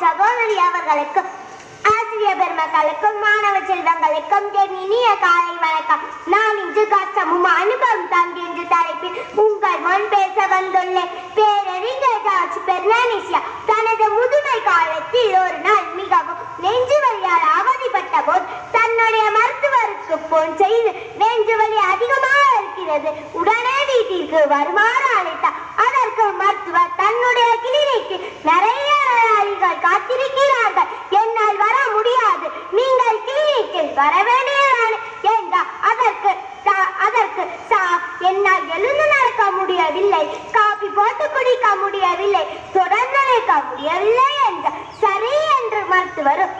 சகோதரி அவர்களுக்கும் ஆசிரியர் பெருமக்களுக்கும் மாணவ செல்வங்களுக்கும் என் இனிய காலை வணக்கம். நான் இன்று கஷ்டமும் அனுபவம் தங்கி என்ற தலைப்பில் உங்கள் முன் பேச வந்துள்ளேன். பேரறிஞர் ஜார்ஜ் பெர்னானிசியா தனது முதுமை காலத்தில் ஒரு நாள் மிகவும் நெஞ்சு வலியால் அவதிப்பட்ட போது தன்னுடைய மருத்துவருக்கு போன் செய்து நெஞ்சு வலி அதிகமாக இருக்கிறது, உடனே வீட்டிற்கு வருமாறு அழைத்தார். அதற்கு மருத்துவர் தன்னுடைய கிளினிக்கு நிறைய நோயாளிகள் காத்திருக்கிறார்கள், என்னால் வர முடியாது, நீங்கள் கிளினிக்கில் வர வேண்டியதானே என்றார். அதற்கு என்னால் எழுந்து நடக்க முடியவில்லை, காபி போட்டு குடிக்க முடியவில்லை, தொடர்ந்து நிற்க முடியவில்லை என்றார். சரி என்று மருத்துவரும்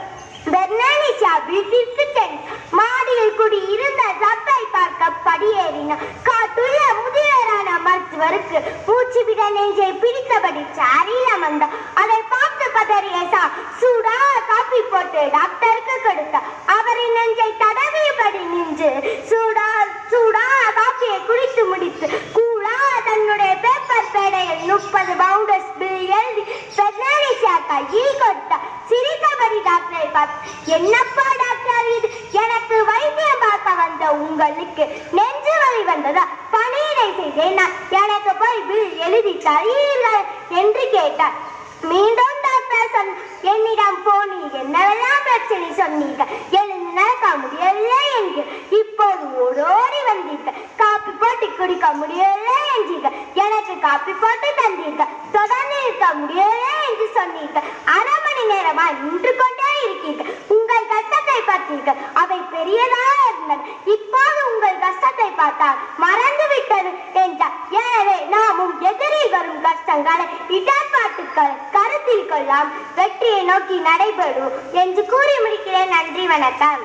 பெர்னானிசியா வீட்டிற்கு சென்று மாடியில் குடியிருந்த சப்பை பார்க்க படியேறினார். காட்டுள்ள முதியவரான மருத்துவருக்கு மூச்சு விட நெஞ்சை பிடித்தபடி சாரியில் அமர்ந்தார். அதை பார்த்து பதறிய சூடா காப்பி போட்டு டாக்டருக்கு கொடுத்தார். அவரின் நெஞ்சை தடவியபடி நின்று சூடா காப்பியை குடித்து முடித்து கூடா தன்னுடைய பேப்பர் பேடையில் 30 பவுண்டர்ஸ் பில் எழுதி பெர்னானிசியா கையில் கொடுத்தார். சிரித்தபடி டாக்டரை பார்த்து, என்னப்பா டாக்டர் இது, எனக்கு வைத்தியம் பார்க்க வந்த உங்களுக்கு நெஞ்சு வலி வந்ததா, பணியிடை செய்தேன், எனக்கு போய் பில் எழுதி தரீர்கள் என்று கேட்டார். மீண்டும் டாக்டர் என்னிடம் போனி என்னவெல்லாம் பிரச்சனை சொன்னீர்கள், எழுந்து நடக்க முடியவில்லை என்று, இப்போது ஓடோடி வந்தீர்கள், காப்பி போட்டு குடிக்க முடியவில்லை என்றீர்கள், எனக்கு காப்பி போட்டு தந்தீர்கள், தொடர்ந்து இருக்க முடியவில்லை என்று சொன்னீர்கள், அரை மணி நேரமா நின்று கொண்டே இருக்கீர்கள், உங்கள் கஷ்டத்தை பார்த்தீர்கள், அவை பெரியதாக இருந்தன, இப்போது உங்கள் கஷ்டத்தை பார்த்தால் மறந்து விட்டது என்றார். எனவே நாமும் எதிரில் வரும் கஷ்டங்களை இடர்பாட்டுக்கள் கருத்தில் கொள்ளாம் வெற்றியை நோக்கி நடைபெறும் என்று கூறி முடிக்கிறேன். நன்றி, வணக்கம்.